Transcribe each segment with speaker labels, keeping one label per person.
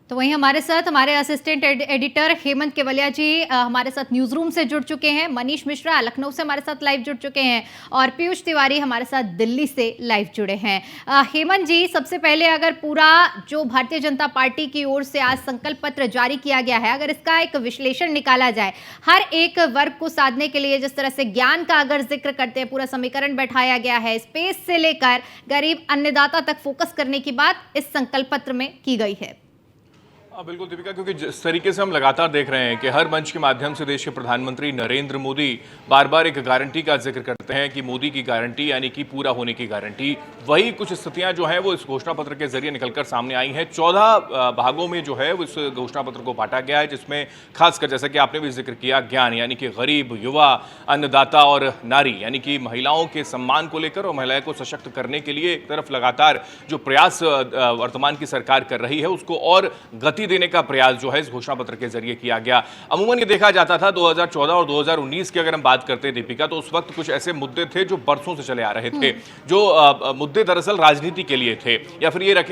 Speaker 1: तो वहीं हमारे साथ हमारे असिस्टेंट एडिटर हेमंत केवलिया जी हमारे साथ न्यूज रूम से जुड़ चुके हैं। मनीष मिश्रा लखनऊ से हमारे साथ लाइव जुड़ चुके हैं और पीयूष तिवारी हमारे साथ दिल्ली से लाइव जुड़े हैं। हेमंत जी, सबसे पहले अगर पूरा जो भारतीय जनता पार्टी की ओर से आज संकल्प पत्र जारी किया गया है, अगर इसका एक विश्लेषण निकाला जाए, हर एक वर्ग को साधने के लिए जिस तरह से ज्ञान का अगर जिक्र करते हैं, पूरा समीकरण बैठाया गया है, स्पेस से लेकर गरीब अन्नदाता तक फोकस करने की बात इस संकल्प पत्र में की गई है।
Speaker 2: बिल्कुल दीपिका, क्योंकि जिस तरीके से हम लगातार देख रहे हैं कि हर मंच के माध्यम से देश के प्रधानमंत्री नरेंद्र मोदी बार बार एक गारंटी का जिक्र करते हैं कि मोदी की गारंटी यानी कि पूरा होने की गारंटी। वही कुछ स्थितियां जो हैं वो इस घोषणा पत्र के जरिए निकलकर सामने आई हैं। 14 भागों में जो है वो इस घोषणा पत्र को बांटा गया है, जिसमें खासकर जैसा कि आपने भी जिक्र किया, ज्ञान यानी कि गरीब, युवा, अन्नदाता और नारी यानी कि महिलाओं के सम्मान को लेकर और महिलाओं को सशक्त करने के लिए एक तरफ लगातार जो प्रयास वर्तमान की सरकार कर रही है उसको और गति देने का प्रयास जो है इस घोषणा पत्र के जरिए किया गया। अमूमन ये देखा जाता था 2014 और 2019 की अगर हम बात करते हैं दीपिका, तो उस वक्त कुछ ऐसे मुद्दे थे जो बरसों से चले आ रहे थे, जो मुद्दे दरअसल राजनीति के लिए थे, या फिर ये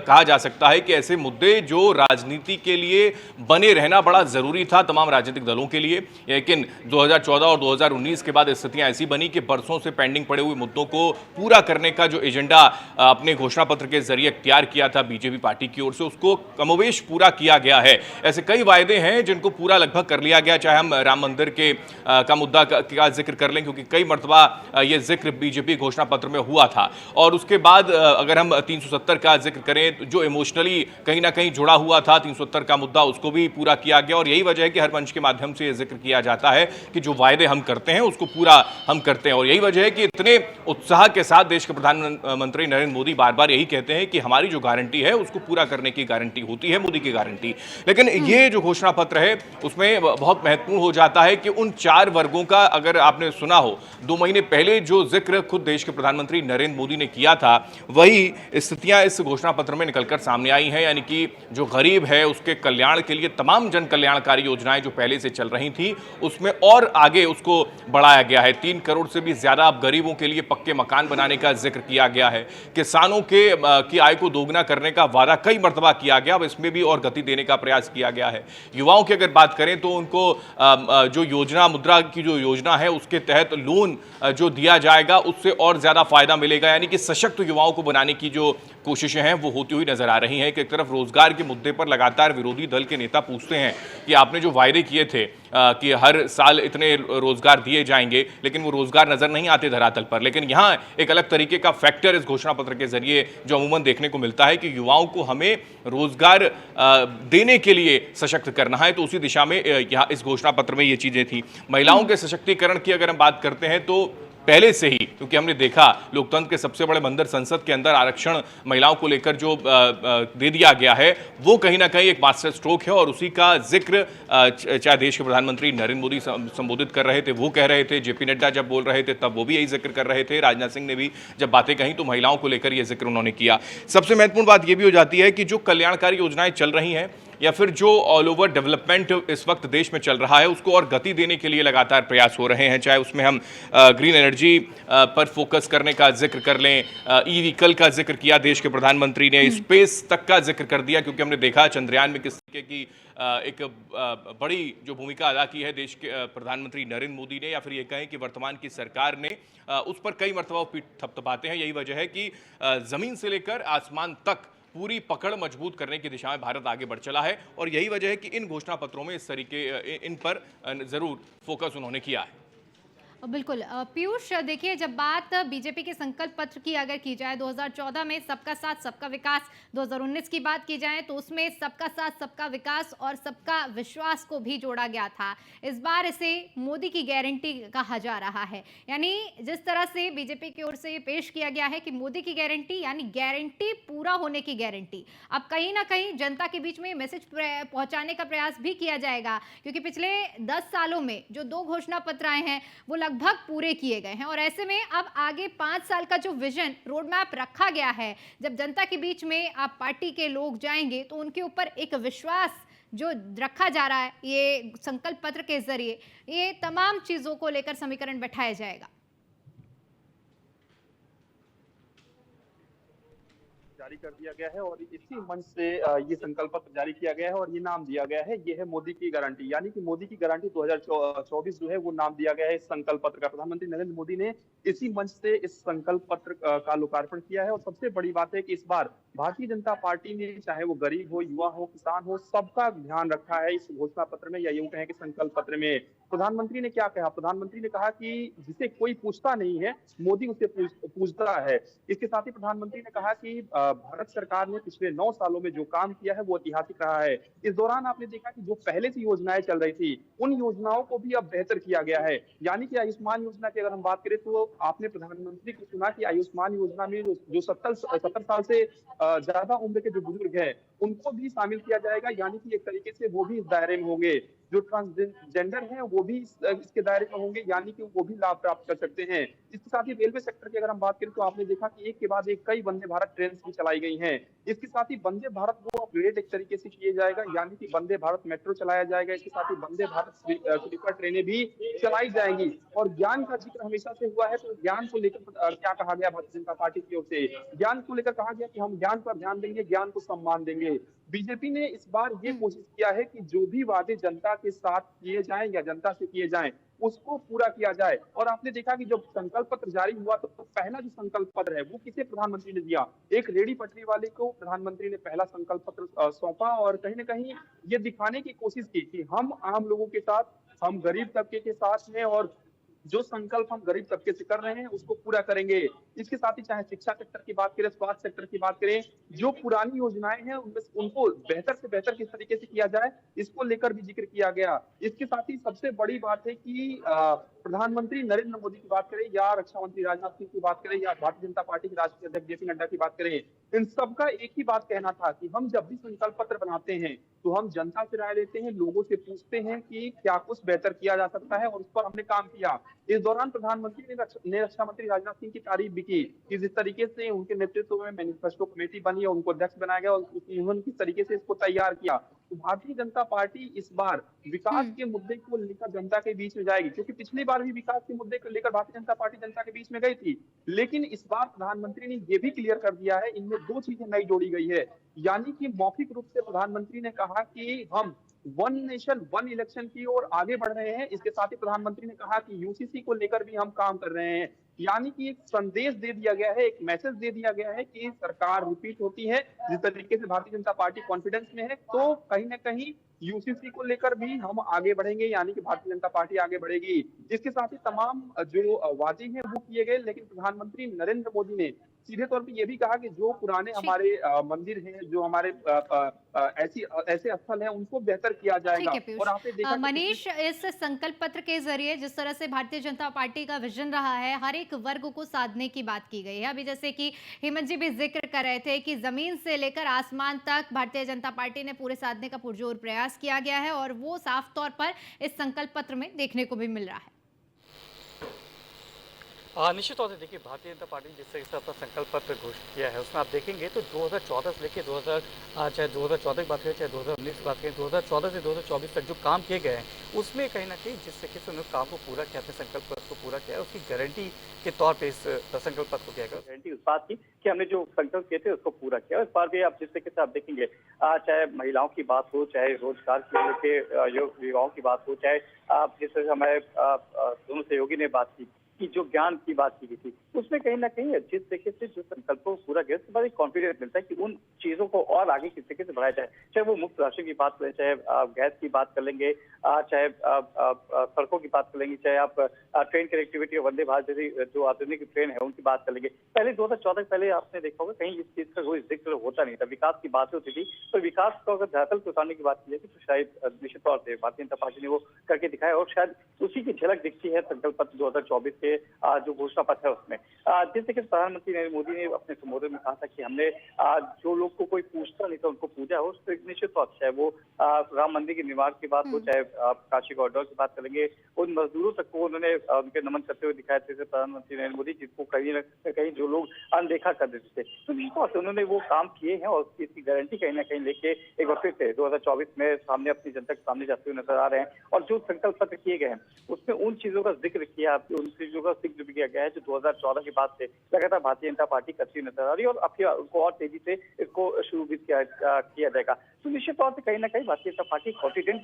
Speaker 2: कहा जा सकता है कि ऐसे मुद्दे जो राजनीति के लिए बने रहना बड़ा जरूरी था तमाम राजनीतिक दलों के लिए। लेकिन 2014 और 2019 के बाद स्थितियां ऐसी बनी कि बरसों से पेंडिंग पड़े हुए मुद्दों को पूरा करने का जो एजेंडा अपने घोषणा पत्र के जरिए तैयार किया था बीजेपी पार्टी की ओर से, उसको कमोवेश पूरा किया गया है। ऐसे कई वायदे हैं जिनको पूरा लगभग कर लिया गया, चाहे हम राम मंदिर के का मुद्दा का जिक्र कर लें, क्योंकि कई मर्तबा ये जिक्र बीजेपी घोषणा पत्र में हुआ था। और उसके बाद अगर हम 370 का जिक्र करें, जो इमोशनली कहीं ना कहीं जुड़ा हुआ था 370 का मुद्दा, उसको भी पूरा किया गया। और यही वजह है कि हर मंच के माध्यम से यह जिक्र किया जाता है कि जो वायदे हम करते हैं उसको पूरा हम करते हैं। और यही वजह है कि इतने उत्साह के साथ देश के प्रधानमंत्री नरेंद्र मोदी बार बार यही कहते हैं कि हमारी जो गारंटी है उसको पूरा करने की गारंटी होती है मोदी की गारंटी। लेकिन ये जो घोषणा पत्र है उसमें बहुत महत्वपूर्ण हो जाता है कि उन 4 वर्गों का, अगर आपने सुना हो 2 महीने पहले जो जिक्र खुद देश के प्रधानमंत्री नरेंद्र मोदी ने किया था, वही स्थितियां इस घोषणा पत्र में निकलकर सामने आई हैं। यानी कि जो गरीब है उसके कल्याण के लिए तमाम जन कल्याणकारी योजनाएं जो पहले से चल रही थी उसमें और आगे उसको बढ़ाया गया है। 3 करोड़ से भी ज्यादा अब गरीबों के लिए पक्के मकान बनाने का जिक्र किया गया है। किसानों की आय को दोगुना करने का वादा कई मर्तबा किया गया, अब इसमें भी और गति देने का प्रयास किया गया है। युवाओं की अगर बात करें तो उनको जो योजना, मुद्रा की जो योजना है उसके तहत लोन जो दिया जाएगा उससे और ज्यादा फायदा मिलेगा। यानी कि सशक्त युवाओं को बनाने की जो कोशिशें हैं वो होती हुई नजर आ रही हैं। एक तरफ रोजगार के मुद्दे पर लगातार विरोधी दल के नेता पूछते हैं कि आपने जो वायदे किए थे कि हर साल इतने रोजगार दिए जाएंगे, लेकिन वो रोजगार नजर नहीं आते धरातल पर। लेकिन यहाँ एक अलग तरीके का फैक्टर इस घोषणा पत्र के जरिए जो अमूमन देखने को मिलता है कि युवाओं को हमें रोजगार देने के लिए सशक्त करना है, तो उसी दिशा में यहाँ इस घोषणा पत्र में ये चीजें थी। महिलाओं के सशक्तिकरण की अगर हम बात करते हैं तो पहले से ही, क्योंकि हमने देखा लोकतंत्र के सबसे बड़े मंदिर संसद के अंदर आरक्षण महिलाओं को लेकर जो दे दिया गया है वो कहीं ना कहीं एक मास्टर स्ट्रोक है। और उसी का जिक्र चाहे देश के प्रधानमंत्री नरेंद्र मोदी संबोधित कर रहे थे वो कह रहे थे, जेपी नड्डा जब बोल रहे थे तब वो भी यही जिक्र कर रहे थे, राजनाथ सिंह ने भी जब बातें कही तो महिलाओं को लेकर यह जिक्र उन्होंने किया। सबसे महत्वपूर्ण बात यह भी हो जाती है कि जो कल्याणकारी योजनाएं चल रही हैं या फिर जो ऑल ओवर डेवलपमेंट इस वक्त देश में चल रहा है उसको और गति देने के लिए लगातार प्रयास हो रहे हैं। चाहे उसमें हम ग्रीन एनर्जी पर फोकस करने का जिक्र कर लें, ई व्हीकल का जिक्र किया देश के प्रधानमंत्री ने, स्पेस तक का जिक्र कर दिया, क्योंकि हमने देखा चंद्रयान में किस तरीके की एक बड़ी जो भूमिका अदा की है देश के प्रधानमंत्री नरेंद्र मोदी ने, या फिर ये कहें कि वर्तमान की सरकार ने उस पर कई मर्तबा पीठ थपथपाते हैं। यही वजह है कि जमीन से लेकर आसमान तक पूरी पकड़ मजबूत करने की दिशा में भारत आगे बढ़ चला है। और यही वजह है कि इन घोषणा पत्रों में इस तरीके इन पर जरूर फोकस उन्होंने किया है।
Speaker 1: बिल्कुल पीयूष, देखिए जब बात बीजेपी के संकल्प पत्र की अगर की जाए, 2014 में सबका साथ सबका विकास, 2019 की बात की जाए तो उसमें सबका साथ सबका विकास और सबका विश्वास को भी जोड़ा गया था। इस बार इसे मोदी की गारंटी कहा जा रहा है। यानी जिस तरह से बीजेपी की ओर से ये पेश किया गया है कि मोदी की गारंटी यानी गारंटी पूरा होने की गारंटी, अब कहीं ना कहीं जनता के बीच में मैसेज पहुंचाने का प्रयास भी किया जाएगा, क्योंकि पिछले 10 सालों में जो 2 घोषणा पत्र आए हैं वो लगभग पूरे किए गए हैं। और ऐसे में अब आगे 5 साल का जो विजन रोड मैप रखा गया है, जब जनता के बीच में आप पार्टी के लोग जाएंगे तो उनके ऊपर एक विश्वास जो रखा जा रहा है, ये संकल्प पत्र के जरिए ये तमाम चीजों को लेकर समीकरण बैठाया जाएगा।
Speaker 3: जारी कर दिया गया है और इसी मंच से ये संकल्प पत्र जारी किया गया है और ये नाम दिया गया है, ये है मोदी की गारंटी। यानी कि मोदी की गारंटी 2024 जो है वो नाम दिया गया है इस संकल्प पत्र का। प्रधानमंत्री नरेंद्र मोदी ने इसी मंच से इस संकल्प पत्र का लोकार्पण किया है और सबसे बड़ी बात है कि इस बार भारतीय जनता पार्टी ने, चाहे वो गरीब हो, युवा हो, किसान हो, सबका ध्यान रखा है इस घोषणा पत्र में, या यूं कहें कि संकल्प पत्र में। प्रधानमंत्री ने क्या कहा? प्रधानमंत्री ने कहा कि जिसे कोई पूछता नहीं है, मोदी उसे पूछता है। इसके साथ ही प्रधानमंत्री ने कहा कि भारत सरकार ने पिछले 9 सालों में जो काम किया है वो ऐतिहासिक रहा है। इस दौरान आपने देखा कि जो पहले से योजनाएं चल रही थी, उन योजनाओं को भी अब बेहतर किया गया है। यानी कि आयुष्मान योजना की अगर हम बात करें तो आपने प्रधानमंत्री को सुना कि आयुष्मान योजना में जो 70 साल से ज्यादा उम्र के जो बुजुर्ग हैं, उनको भी शामिल किया जाएगा। यानी कि एक तरीके से वो भी इस दायरे में होंगे। जो ट्रांसजेंडर हैं वो भी इसके दायरे में होंगे, यानी कि वो भी लाभ प्राप्त कर सकते हैं। इसके साथ ही रेलवे सेक्टर की अगर हम बात करें तो आपने देखा कि एक के बाद एक कई वंदे भारत ट्रेन भी चलाई गई हैं। इसके साथ ही वंदे भारत को अपग्रेड एक तरीके से किया जाएगा, यानी कि वंदे भारत मेट्रो चलाया जाएगा। इसके साथ ही वंदे भारत स्लीपर ट्रेनें भी चलाई जाएंगी। और ज्ञान का जिक्र हमेशा से हुआ है, तो ज्ञान को लेकर क्या कहा गया भारतीय जनता पार्टी की ओर से? ज्ञान को लेकर कहा गया कि हम ज्ञान पर ध्यान देंगे, ज्ञान को सम्मान देंगे। बीजेपी ने इस बार ये कोशिश किया है कि जो भी वादे जनता के साथ किए जाएं या जनता से किए जाएं, उसको पूरा किया जाए। और आपने देखा कि जब संकल्प पत्र जारी हुआ तो पहला जो संकल्प पत्र है वो किसे प्रधानमंत्री ने दिया? एक रेडी पटरी वाले को प्रधानमंत्री ने पहला संकल्प पत्र सौंपा और कहीं ना कहीं ये दिखाने की कोशिश की कि हम आम लोगों के साथ, हम गरीब तबके के साथ हैं और जो संकल्प हम गरीब तबके से कर रहे हैं उसको पूरा करेंगे। इसके साथ ही चाहे शिक्षा सेक्टर की बात करें, स्वास्थ्य सेक्टर की बात करें, जो पुरानी योजनाएं हैं उनमें उनको बेहतर से बेहतर किस तरीके से किया जाए, इसको लेकर भी जिक्र किया गया। इसके साथ ही सबसे बड़ी बात है कि प्रधानमंत्री नरेंद्र मोदी की बात करें या रक्षा मंत्री राजनाथ सिंह की बात करें या भारतीय जनता पार्टी के राष्ट्रीय अध्यक्ष जेपी नड्डा की बात करें, इन सबका एक ही बात कहना था कि हम जब भी संकल्प पत्र बनाते हैं तो हम जनता से राय लेते हैं, लोगों से पूछते हैं कि क्या कुछ बेहतर किया जा सकता है, और उस पर हमने काम किया। इस दौरान प्रधानमंत्री ने रक्षा मंत्री राजनाथ सिंह की तारीफ भी की कि जिस तरीके से उनके नेतृत्व में मैनिफेस्टो कमेटी बनी और उनको अध्यक्ष बनाया गया और उन्होंने किस तरीके से इसको तैयार किया। तो भारतीय जनता पार्टी इस बार विकास के मुद्दे को लेकर जनता के बीच में जाएगी, क्योंकि पिछली बार भी विकास के मुद्दे को लेकर भारतीय जनता पार्टी जनता के बीच में गई थी। लेकिन इस बार प्रधानमंत्री ने यह भी क्लियर कर दिया है, इनमें 2 चीजें नई जोड़ी गई है। यानी कि मौखिक रूप से प्रधानमंत्री ने कहा कि हम वन नेशन वन इलेक्शन की ओर आगे बढ़ रहे हैं। इसके साथ ही प्रधानमंत्री ने कहा कि यूसीसी को लेकर भी हम काम कर रहे हैं। यानी कि एक संदेश दे दिया गया है, एक मैसेज दे दिया गया है कि सरकार रिपीट होती है। जिस तरीके से भारतीय जनता पार्टी कॉन्फिडेंस में है, तो कहीं ना कहीं यूसीसी को लेकर भी हम आगे बढ़ेंगे, यानी कि भारतीय जनता पार्टी आगे बढ़ेगी। इसके साथ ही तमाम जो वादे हैं वो किए गए, लेकिन प्रधानमंत्री नरेंद्र मोदी ने सीधे तौर पे ये भी कहा कि जो पुराने
Speaker 1: ठीक
Speaker 3: हमारे मंदिर हैं, जो हमारे ऐसे स्थल हैं, उनको बेहतर किया
Speaker 1: ठीक
Speaker 3: जाएगा।
Speaker 1: है पीयूष।
Speaker 3: और आपने देखा कि
Speaker 1: मनीष, इस संकल्प पत्र के जरिए जिस तरह से भारतीय जनता पार्टी का विजन रहा है, हर एक वर्ग को साधने की बात की गई है। अभी जैसे कि हेमंत जी भी जिक्र कर रहे थे कि जमीन से लेकर आसमान तक भारतीय जनता पार्टी ने पूरे साधने का पुरजोर प्रयास किया गया है और वो साफ तौर पर इस संकल्प पत्र में देखने को भी मिल रहा है।
Speaker 4: निश्चित तौर से देखिए, भारतीय जनता पार्टी ने जिस तरह से अपना संकल्प पत्र घोषित किया है उसमें आप देखेंगे तो 2014 से लेकर 2014 की बात करें, चाहे 2019 की बात करें, 2014 से 2024 तक जो काम किए गए हैं उसमें कहीं ना कहीं जिस तरीके से उन्होंने काम को पूरा किया, अपने संकल्प पत्र को पूरा किया है, उसकी गारंटी के तौर पर इस संकल्प पत्र को किया गया। गारंटी उस बात की कि हमने जो संकल्प किए थे उसको पूरा किया। इस बार भी आप जिस तरीके से आप देखेंगे, चाहे महिलाओं की बात हो, चाहे रोजगार के लेके युवाओं की बात हो, चाहे आप जिस तरह से हमारे दोनों सहयोगी ने बात की जो ज्ञान की बात की गई थी, उसमें कहीं ना कहीं जिस तरीके से जो संकल्प को पूरा किया उसके बाद एक कॉन्फिडेंस मिलता है कि उन चीजों को और आगे किस तरीके से बढ़ाया जाए। चाहे वो मुफ्त राशन की बात करें, चाहे गैस की बात कर लेंगे, चाहे सड़कों की बात कर लेंगे, चाहे आप ट्रेन कनेक्टिविटी और वंदे भारत जैसी जो आधुनिक ट्रेन है उनकी बात कर लेंगे। पहले 2014 पहले आपने देखा होगा कहीं इस चीज का कोई जिक्र होता नहीं था, विकास की बातें होती थी। तो विकास को अगर धरातल पे उतारने की बात की जाए तो शायद निश्चित तौर से भारतीय जनता पार्टी ने वो करके दिखाया और शायद उसी की झलक दिखती है संकल्प पत्र 2024 के जो घोषणा पत्र है उसमें। जिस तरीके से प्रधानमंत्री नरेंद्र मोदी ने अपने संबोधन में कहा था कि हमने जो लोग को कोई पूछता नहीं था उनको पूजा हो, उस निश्चित तौर से चाहे वो राम मंदिर के निर्माण की बात हो, चाहे काशी कॉरिडोर की बात करेंगे, उन मजदूरों तक को उन्होंने उनके नमन करते हुए दिखाया थे प्रधानमंत्री नरेंद्र मोदी, जिसको कहीं न कहीं जो लोग अनदेखा कर देते थे। तो निश्चित तौर से उन्होंने वो काम किए हैं और इसकी गारंटी कहीं ना कहीं लेके एक बार फिर से 2024 में सामने अपनी जनता के सामने जाते हुए नजर आ रहे हैं। और जो संकल्प पत्र किए गए हैं उसमें उन चीजों का जिक्र किया, उनसे जो
Speaker 3: चीजों का जिक्र भी किया गया है जो 2014 के बाद से लगातार भारतीय जनता पार्टी करती नजर आ रही है और अब उनको और तेजी से इसको शुरू भी किया जाएगा। तो निश्चित तौर से कहीं ना कहीं भारतीय जनता पार्टी कॉन्फिडेंट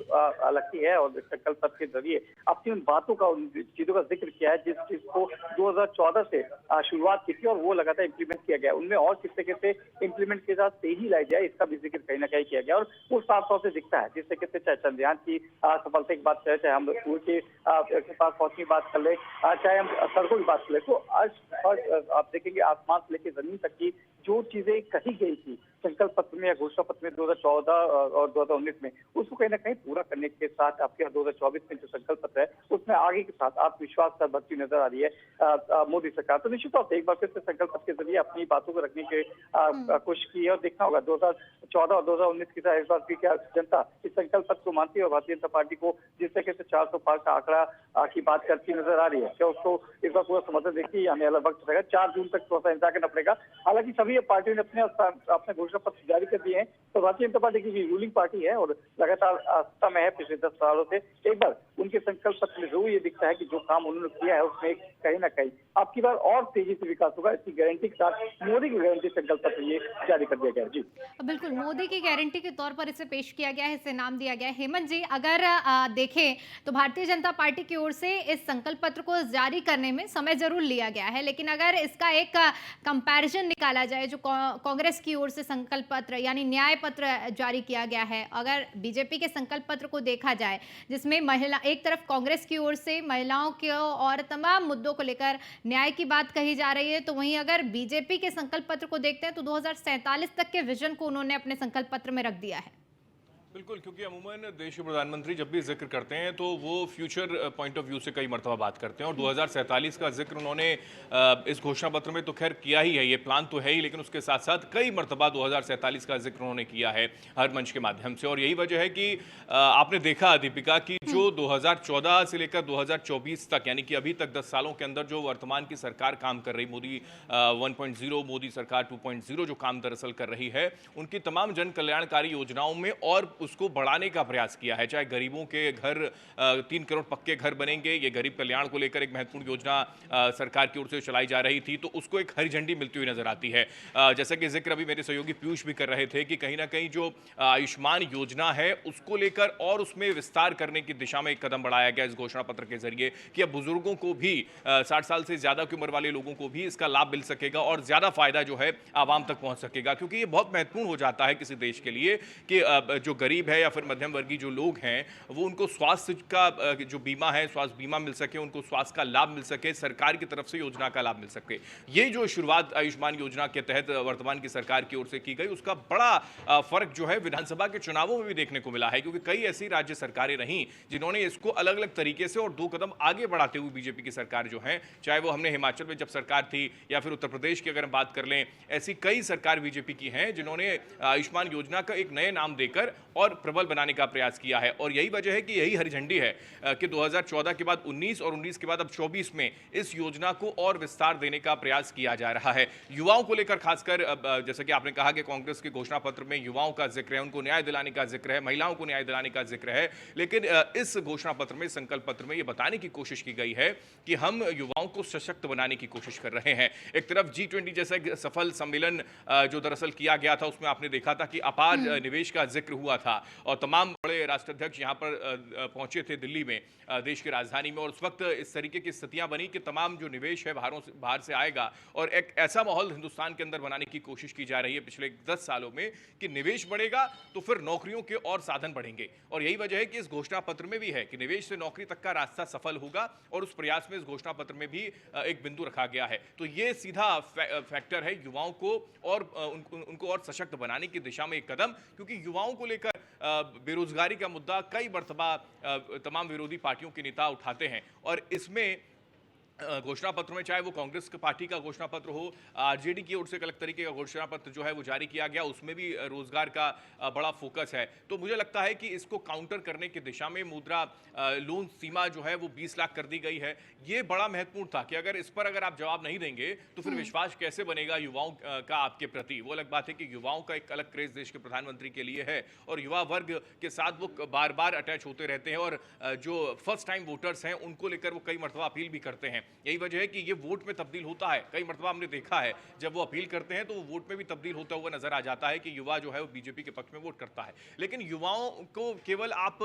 Speaker 3: लगती है और संकल्प पत्र के जरिए अपनी उन बातों का, उन चीजों का जिक्र किया है जिस चीज को 2014 से शुरुआत की थी और वो लगातार इम्प्लीमेंट किया गया। उनमें और किस तरीके से इम्प्लीमेंट के साथ तेजी लाई जाए इसका भी जिक्र कहीं ना कहीं किया गया और वो साफ तौर से दिखता है। जिस तरीके से चाहे चंद्रयान की सफलता की बात करें, चाहे हम सूर्य के पास पहुंचने की बात कर ले, चाहे हम सड़कों की बात कर ले, तो आज आप देखेंगे आसमान से लेकर जमीन तक की जो चीजें कही गई थी संकल्प पत्र में या घोषणा पत्र में 2014 और 2019 में, उसको कहीं ना कहीं पूरा करने के साथ आपके 2024 में जो संकल्प पत्र है उसमें आगे के साथ आत्मविश्वास का बढ़ती नजर आ रही है मोदी सरकार। तो निश्चित तौर से एक बार फिर से संकल्प पत्र के जरिए अपनी बातों को रखने की कोशिश की है और देखना होगा 2014 और 2019 की तरह इस बार भी क्या जनता इस संकल्प पत्र को मानती है और भारतीय जनता पार्टी को जिस तरीके से 400 पार का आंकड़ा की बात करती नजर आ रही है, क्या उसको इस बार पूरा समर्थन देखिए आने वाला वक्त रहेगा। 4 जून तक थोड़ा सा इंतजार करना पड़ेगा। हालांकि सभी पार्टियों ने अपने घोषणा पत्र जारी कर दिए हैं, तो भारतीय जनता पार्टी की रूलिंग पार्टी है और लगातार सत्ता में है पिछले 10 सालों से। एक बार उनके संकल्प पत्र में जरूर ये दिखता है कि जो काम उन्होंने किया है उसमें कहीं ना कहीं अब की बार और तेजी से विकास होगा, इसकी गारंटी के साथ मोदी की गारंटी संकल्प पत्र ये जारी कर दिया गया है। जी
Speaker 1: बिल्कुल, मोदी की गारंटी के तौर पर इसे पेश किया गया है, इसे नाम दिया गया है। हेमंत जी, अगर देखें तो भारतीय जनता पार्टी की ओर से इस संकल्प पत्र को जारी करने में समय जरूर लिया गया है, लेकिन अगर इसका एक कंपैरिजन निकाला जाए जो कांग्रेस की ओर से संकल्प पत्र यानी न्याय पत्र जारी किया गया है, अगर बीजेपी के संकल्प पत्र को देखा जाए जिसमें महिला एक तरफ कांग्रेस की ओर से महिलाओं के और तमाम मुद्दों को लेकर न्याय की बात कही जा रही है, तो वहीं अगर बीजेपी के संकल्प पत्र को देखते हैं तो 2047 तक के विजन को उन्होंने अपने संकल्प पत्र में रख दिया है।
Speaker 2: बिल्कुल, क्योंकि अमूमन देश के प्रधानमंत्री जब भी जिक्र करते हैं तो वो फ्यूचर पॉइंट ऑफ व्यू से कई मरतबा बात करते हैं और 2047 का जिक्र उन्होंने इस घोषणा पत्र में तो खैर किया ही है, ये प्लान तो है ही, लेकिन उसके साथ साथ कई मरतबा 2047 का जिक्र उन्होंने किया है हर मंच के माध्यम से। और यही वजह है कि आपने देखा दीपिका की जो 2014 से लेकर 2024 तक यानी कि अभी तक 10 सालों के अंदर जो वर्तमान की सरकार काम कर रही, मोदी 1.0 मोदी सरकार 2.0 जो काम दरअसल कर रही है, उनकी तमाम जन कल्याणकारी योजनाओं में और उसको बढ़ाने का प्रयास किया है। चाहे गरीबों के घर 3 करोड़ पक्के घर बनेंगे, ये गरीब कल्याण को लेकर एक महत्वपूर्ण योजना सरकार की ओर से चलाई जा रही थी, तो उसको एक हरी झंडी मिलती हुई नजर आती है। जैसा कि जिक्र अभी मेरे सहयोगी पीयूष भी कर रहे थे कि कहीं ना कहीं जो आयुष्मान योजना है उसको लेकर और उसमें विस्तार करने की दिशा में एक कदम बढ़ाया गया इस घोषणा पत्र के जरिए कि अब बुजुर्गों को भी 60 साल से ज्यादा की उम्र वाले लोगों को भी इसका लाभ मिल सकेगा और ज्यादा फायदा जो है आवाम तक पहुंच सकेगा, क्योंकि ये बहुत महत्वपूर्ण हो जाता है किसी देश के लिए कि जो गरीब है या फिर मध्यम वर्गीय जो लोग हैं वो उनको स्वास्थ्य का जो बीमा है, स्वास्थ्य बीमा मिल सके, उनको स्वास्थ्य का लाभ मिल सके, सरकार की तरफ से योजना का लाभ मिल सके। ये जो शुरुआत आयुष्मान योजना के तहत वर्तमान की सरकार की ओर से की गई, उसका बड़ा फर्क जो है विधानसभा के चुनावों में भी देखने को मिला है, क्योंकि कई ऐसी राज्य सरकारें रहीं जिन्होंने इसको अलग अलग तरीके से और 2 कदम आगे बढ़ाते हुए बीजेपी की सरकार जो है, चाहे वो हमने हिमाचल में जब सरकार थी या फिर उत्तर प्रदेश की अगर हम बात कर लें, ऐसी कई सरकार बीजेपी की हैं जिन्होंने आयुष्मान योजना का एक नए नाम देकर और प्रबल बनाने का प्रयास किया है। और यही वजह है कि यही हरी झंडी है कि 2014 के बाद 19 और 19 के बाद अब 24 में इस योजना को और विस्तार देने का प्रयास किया जा रहा है। युवाओं को लेकर खासकर जैसा कि आपने कहा कि कांग्रेस के घोषणा पत्र में युवाओं का जिक्र है, उनको न्याय दिलाने का जिक्र है, महिलाओं को न्याय दिलाने का जिक्र है, लेकिन इस घोषणा पत्र में, संकल्प पत्र में यह बताने की कोशिश की गई है कि हम युवाओं को सशक्त बनाने की कोशिश कर रहे हैं। एक तरफ G20 जैसा एक सफल सम्मेलन जो दरअसल किया गया था, उसमें आपने देखा था कि अपार निवेश का जिक्र हुआ था और तमाम बड़े राष्ट्राध्यक्ष यहां पर पहुंचे थे दिल्ली में, देश की राजधानी में, और उस वक्त इस तरीके की स्थितियां बनी कि तमाम जो निवेश है बाहर से आएगा और एक ऐसा माहौल हिंदुस्तान के अंदर बनाने की कोशिश की जा रही है पिछले 10 सालों में कि निवेश बढ़ेगा तो फिर नौकरियों के और साधन बढ़ेंगे। और यही वजह है कि इस घोषणा पत्र में भी है कि निवेश से नौकरी तक का रास्ता सफल होगा और उस प्रयास में इस घोषणा पत्र में भी एक बिंदु रखा गया है। तो ये सीधा फैक्टर है युवाओं को और उनको और सशक्त बनाने की दिशा में एक कदम, क्योंकि युवाओं को लेकर बेरोजगारी का मुद्दा कई मरतबा तमाम विरोधी पार्टियों के नेता उठाते हैं और इसमें घोषणा पत्र में, चाहे वो कांग्रेस पार्टी का घोषणा पत्र हो, आरजेडी की ओर से एक अलग तरीके का घोषणा पत्र जो है वो जारी किया गया, उसमें भी रोजगार का बड़ा फोकस है। तो मुझे लगता है कि इसको काउंटर करने की दिशा में मुद्रा लोन सीमा जो है वो 20 लाख कर दी गई है। ये बड़ा महत्वपूर्ण था कि अगर आप जवाब नहीं देंगे तो फिर विश्वास कैसे बनेगा युवाओं का आपके प्रति। वो अलग बात है कि युवाओं का एक अलग क्रेज देश के प्रधानमंत्री के लिए है और युवा वर्ग के साथ वो बार बार अटैच होते रहते हैं और जो फर्स्ट टाइम वोटर्स हैं उनको लेकर वो कई मरतबा अपील भी करते हैं। यही वजह है कि ये वोट में तब्दील होता है। कई मरतबा हमने देखा है जब वो अपील करते हैं तो वो वोट में भी तब्दील होता हुआ नजर आ जाता है कि युवा जो है वो बीजेपी के पक्ष में वोट करता है। लेकिन युवाओं को केवल आप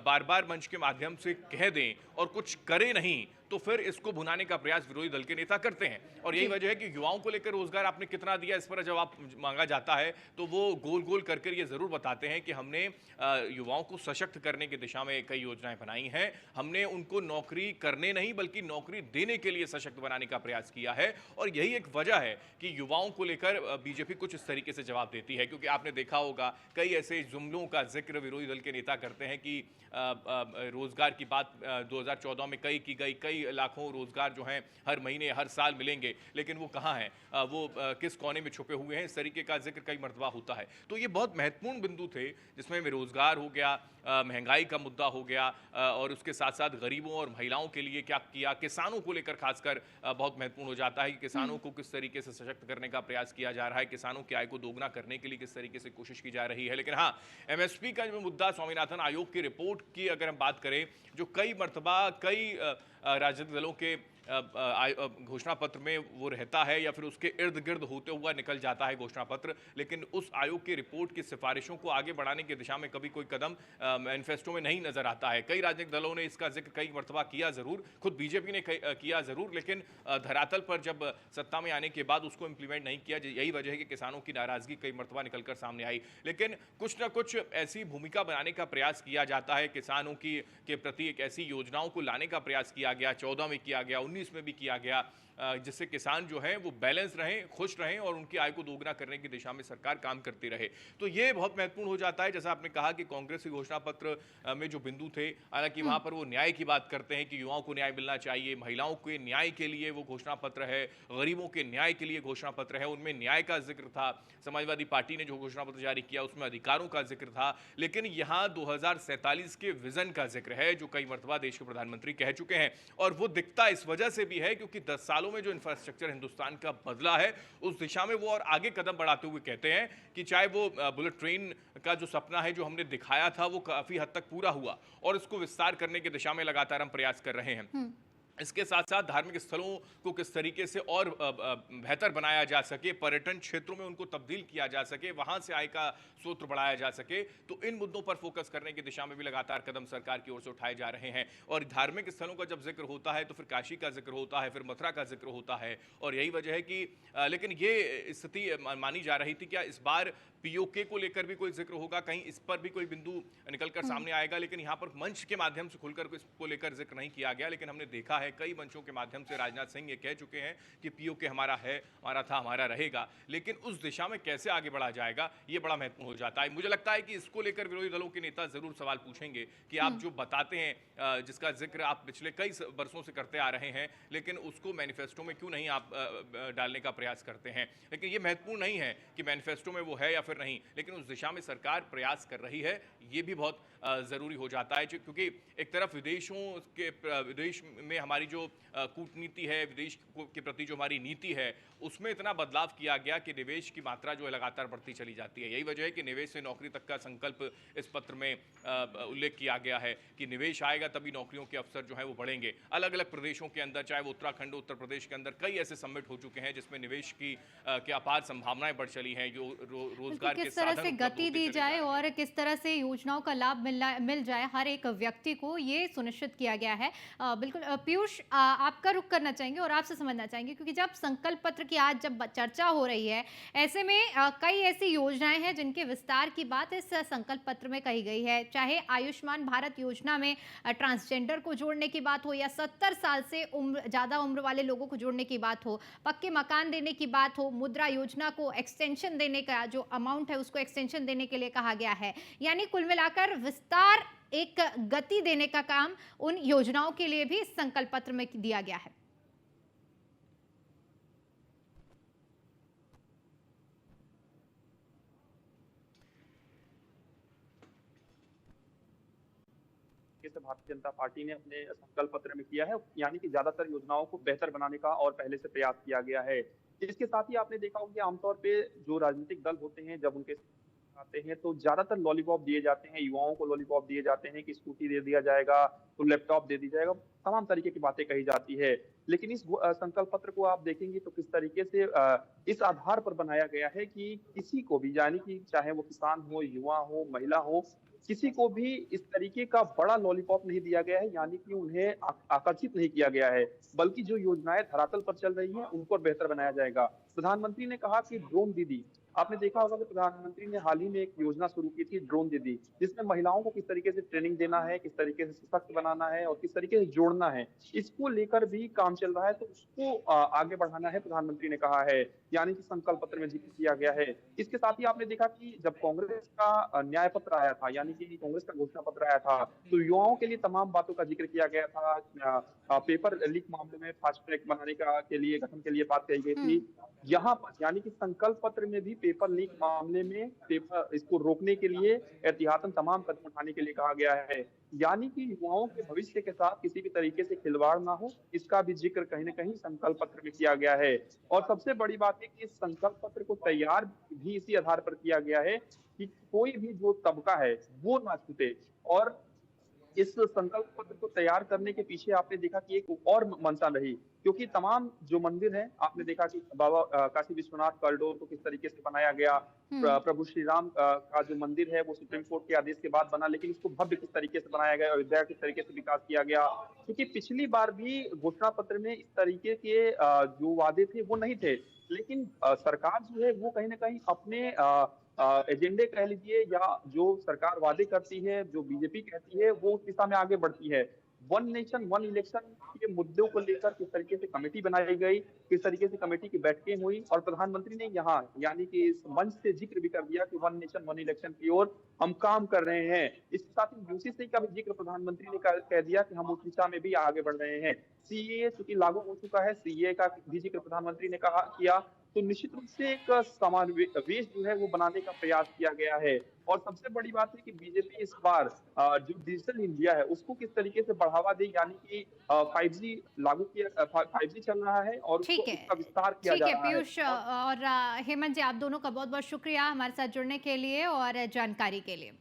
Speaker 2: बार बार मंच के माध्यम से कह दें और कुछ करे नहीं तो फिर इसको भुनाने का प्रयास विरोधी दल के नेता करते हैं। और यही वजह है कि युवाओं को लेकर रोजगार आपने कितना दिया इस पर जवाब मांगा जाता है तो वो गोल गोल करके ये जरूर बताते हैं कि हमने युवाओं को सशक्त करने की दिशा में कई योजनाएं बनाई हैं, हमने उनको नौकरी करने नहीं बल्कि नौकरी देने के लिए सशक्त बनाने का प्रयास किया है। और यही एक वजह है कि युवाओं को लेकर बीजेपी कुछ इस तरीके से जवाब देती है, क्योंकि आपने देखा होगा कई ऐसे जुमलों का जिक्र विरोधी दल के नेता करते हैं कि रोजगार की बात 2014 में की गई, कई लाखों रोजगार जो हैं हर महीने हर साल मिलेंगे, लेकिन वो कहाँ हैं, वो किस कोने में छुपे हुए हैं, इस तरीके का जिक्र कई मरतबा होता है। तो ये बहुत महत्वपूर्ण बिंदु थे जिसमें बेरोजगार हो गया, महंगाई का मुद्दा हो गया, और उसके साथ साथ गरीबों और महिलाओं के लिए क्या किया, किसानों को लेकर खासकर बहुत महत्वपूर्ण हो जाता है कि किसानों को किस तरीके से सशक्त करने का प्रयास किया जा रहा है, किसानों की आय को दोगुना करने के लिए किस तरीके से कोशिश की जा रही है। लेकिन हाँ, एमएसपी का जो मुद्दा, स्वामीनाथन आयोग की रिपोर्ट की अगर हम बात करें, जो कई मरतबा कई राजनीतिक दलों के घोषणा पत्र में वो रहता है या फिर उसके इर्द गिर्द होते हुआ निकल जाता है घोषणा पत्र, लेकिन उस आयोग की रिपोर्ट की सिफारिशों को आगे बढ़ाने की दिशा में कभी कोई कदम मैनिफेस्टो में नहीं नजर आता है। कई राजनीतिक दलों ने इसका जिक्र कई मरतबा किया जरूर, खुद बीजेपी ने किया जरूर, लेकिन धरातल पर जब सत्ता में आने के बाद उसको इंप्लीमेंट नहीं किया। यही वजह है कि किसानों की नाराजगी कई मरतबा निकलकर सामने आई। लेकिन कुछ ना कुछ ऐसी भूमिका बनाने का प्रयास किया जाता है, किसानों की के प्रति एक ऐसी योजनाओं को लाने का प्रयास किया गया, 14 में किया गया, 19 में भी किया गया, जिससे किसान जो हैं वो बैलेंस रहें, खुश रहें और उनकी आय को दोगुना करने की दिशा में सरकार काम करती रहे। तो ये बहुत महत्वपूर्ण हो जाता है। जैसा आपने कहा कि कांग्रेस के घोषणा पत्र में जो बिंदु थे, हालांकि वहां पर वो न्याय की बात करते हैं कि युवाओं को न्याय मिलना चाहिए, महिलाओं के न्याय के लिए वो घोषणा पत्र है, गरीबों के न्याय के लिए घोषणा पत्र है, उनमें न्याय का जिक्र था। समाजवादी पार्टी ने जो घोषणा पत्र जारी किया उसमें अधिकारों का जिक्र था। लेकिन यहाँ 2047 के विजन का जिक्र है जो कई मरतबा देश के प्रधानमंत्री कह चुके हैं, और वो दिखता इस वजह से भी है क्योंकि 10 सालों में जो इंफ्रास्ट्रक्चर हिंदुस्तान का बदला है उस दिशा में वो और आगे कदम बढ़ाते हुए कहते हैं कि चाहे वो बुलेट ट्रेन का जो सपना है जो हमने दिखाया था वो काफी हद तक पूरा हुआ और इसको विस्तार करने की दिशा में लगातार हम प्रयास कर रहे हैं। इसके साथ साथ धार्मिक स्थलों को किस तरीके से और बेहतर बनाया जा सके, पर्यटन क्षेत्रों में उनको तब्दील किया जा सके, वहां से आय का स्रोत बढ़ाया जा सके, तो इन मुद्दों पर फोकस करने की दिशा में भी लगातार कदम सरकार की ओर से उठाए जा रहे हैं। और धार्मिक स्थलों का जब जिक्र होता है तो फिर काशी का जिक्र होता है, फिर मथुरा का जिक्र होता है, और यही वजह है कि लेकिन ये स्थिति मानी जा रही थी क्या इस बार पीओके को लेकर भी कोई जिक्र होगा, कहीं इस पर भी कोई बिंदु निकलकर सामने आएगा। लेकिन यहाँ पर मंच के माध्यम से खुलकर इसको लेकर जिक्र नहीं किया गया। लेकिन हमने देखा है कई मंचों के माध्यम से राजनाथ सिंह ये कह चुके हैं कि पीओके हमारा है, हमारा था, हमारा रहेगा। लेकिन उस दिशा में कैसे आगे बढ़ा जाएगा ये बड़ा महत्वपूर्ण हो जाता है। मुझे लगता है कि इसको लेकर विरोधी दलों के नेता जरूर सवाल पूछेंगे कि आप जो बताते हैं, जिसका जिक्र आप पिछले कई वर्षों से करते आ रहे हैं, लेकिन उसको मैनिफेस्टो में क्यों नहीं आप डालने का प्रयास करते हैं। लेकिन ये महत्वपूर्ण नहीं है कि मैनिफेस्टो में वो है या फिर नहीं, लेकिन उस दिशा में सरकार प्रयास कर रही है, ये भी बहुत जरूरी हो जाता है। क्योंकि एक तरफ विदेश में हमारी जो कूटनीति है, विदेश के प्रति जो हमारी नीति है, उसमें इतना बदलाव किया गया कि निवेश की मात्रा जो है लगातार बढ़ती चली जाती है। यही वजह है कि निवेश से नौकरी तक का संकल्प इस पत्र में उल्लेख किया गया है कि निवेश आएगा तभी नौकरियों के अवसर जो है वो बढ़ेंगे। अलग अलग प्रदेशों के अंदर, चाहे वो उत्तराखंड, उत्तर प्रदेश के अंदर कई ऐसे समिट हो चुके हैं जिसमें निवेश की अपार संभावनाएं बढ़ चली हैं, जो रोजगार के
Speaker 1: किस तरह से गति दी जाए और किस तरह से योजनाओं का लाभ मिल जाए हर एक व्यक्ति को, ये सुनिश्चित किया गया है। बिल्कुल पीयूष, आपका रुख करना चाहेंगे और आपसे समझना चाहेंगे, क्योंकि जब संकल्प पत्र की आज जब चर्चा हो रही है, ऐसे में कई ऐसी योजनाएं हैं जिनके विस्तार की बात इस संकल्प पत्र में कही गई है। चाहे आयुष्मान भारत योजना में ट्रांसजेंडर को जोड़ने की बात हो, या 70 साल से ज़्यादा उम्र वाले लोगों को जोड़ने की बात हो, पक्के मकान देने की बात हो, मुद्रा योजना को एक्सटेंशन देने का जो अमाउंट है उसको एक्सटेंशन देने के लिए कहा गया है। यानी कुल मिलाकर विस्तार, एक गति देने का काम उन योजनाओं के लिए भी इस संकल्प पत्र में दिया गया है।
Speaker 3: से भारतीय जनता पार्टी ने अपने संकल्प पत्र में किया है, यानी कि ज्यादातर योजनाओं को बेहतर बनाने का और पहले से प्रयास किया गया है। इसके साथ ही आपने देखा होगा कि आमतौर पे जो राजनीतिक दल होते हैं, जब उनके आते हैं तो ज्यादातर लॉलीपॉप दिए जाते हैं, युवाओं को लॉलीपॉप दिए जाते हैं कि स्कूटी दे दिया जाएगा, तो लैपटॉप दे दी जाएगा, तमाम तरीके की बातें कही जाती है। लेकिन इस संकल्प पत्र को आप देखेंगे तो किस तरीके से इस आधार पर बनाया गया है कि किसी को भी, यानी कि चाहे वो किसान हो, युवा हो, महिला हो, किसी को भी इस तरीके का बड़ा लॉलीपॉप नहीं दिया गया है, यानी कि उन्हें आकर्षित नहीं किया गया है, बल्कि जो योजनाएं धरातल पर चल रही हैं उनको बेहतर बनाया जाएगा। प्रधानमंत्री ने कहा कि ड्रोन दीदी, आपने देखा होगा कि प्रधानमंत्री ने हाल ही में एक योजना शुरू की थी ड्रोन दीदी, जिसमें महिलाओं को किस तरीके से ट्रेनिंग देना है, किस तरीके से सशक्त बनाना है और किस तरीके से जोड़ना है, इसको लेकर भी काम चल रहा है, तो उसको आगे बढ़ाना है, प्रधानमंत्री ने कहा है, यानी कि संकल्प पत्र में जिक्र किया गया है। इसके साथ ही आपने देखा कि जब कांग्रेस का न्याय पत्र आया था, यानी कि कांग्रेस का घोषणा पत्र आया था, तो युवाओं के लिए तमाम बातों का जिक्र किया गया था। पेपर लीक मामले में फास्ट ट्रैक बनाने का के लिए, गठन के लिए बात कही गई
Speaker 1: हम्म।
Speaker 3: थी। यहाँ पर यानी कि संकल्प पत्र में भी पेपर लीक मामले में पेपर इसको रोकने के लिए एहतियातन तमाम कदम उठाने के लिए कहा गया है, यानी कि युवाओं के भविष्य के साथ किसी भी तरीके से खिलवाड़ ना हो, इसका भी जिक्र कहीं न कहीं संकल्प पत्र में किया गया है। और सबसे बड़ी बात है कि इस संकल्प पत्र को तैयार भी इसी आधार पर किया गया है कि कोई भी जो तबका है वो ना छूटे। और इस संकल्प पत्र को तैयार करने के पीछे आपने देखा कि एक और मंशा रही, क्योंकि तमाम जो मंदिर हैं, आपने देखा कि बाबा काशी विश्वनाथ कॉरिडोर को किस तरीके से बनाया गया,
Speaker 1: हम्म।
Speaker 3: प्रभु श्री राम का जो मंदिर है वो सुप्रीम कोर्ट के आदेश के बाद बना, लेकिन इसको भव्य किस तरीके से बनाया गया, अयोध्या किस तरीके से विकास किया गया, क्योंकि पिछली बार भी घोषणा पत्र में इस तरीके के जो वादे थे वो नहीं थे, लेकिन सरकार जो है वो कहीं ना कहीं अपने एजेंडे कह लीजिए या जो सरकार वादे करती है, जो बीजेपी कहती है, वो उस दिशा में आगे बढ़ती है। वन नेशन वन इलेक्शन के मुद्दों को लेकर किस तरीके से कमेटी बनाई गई, किस तरीके से कमेटी की बैठकें हुई, और प्रधानमंत्री ने यहाँ यानी कि इस मंच से जिक्र भी कर दिया कि वन नेशन वन इलेक्शन की ओर हम काम कर रहे हैं। इसके साथ ही यूसीसी का भी जिक्र प्रधानमंत्री ने कह दिया कि हम उस दिशा में भी आगे बढ़ रहे हैं। सीएए चूंकि लागू हो चुका है, सीएए का भी जिक्र प्रधानमंत्री ने कहा किया, तो निश्चित रूप से एक समावेश जो है वो बनाने का प्रयास किया गया है। और सबसे बड़ी बात है कि बीजेपी इस बार जो डिजिटल इंडिया है उसको किस तरीके से बढ़ावा दे, यानी कि 5G लागू किया, 5G चल रहा है और उसको
Speaker 1: ठीक है।
Speaker 3: उसका विस्तार किया
Speaker 1: ठीक
Speaker 3: जा
Speaker 1: है
Speaker 3: रहा है।
Speaker 1: पीयूष और हेमंत जी, आप दोनों का बहुत बहुत शुक्रिया हमारे साथ जुड़ने के लिए और जानकारी के लिए।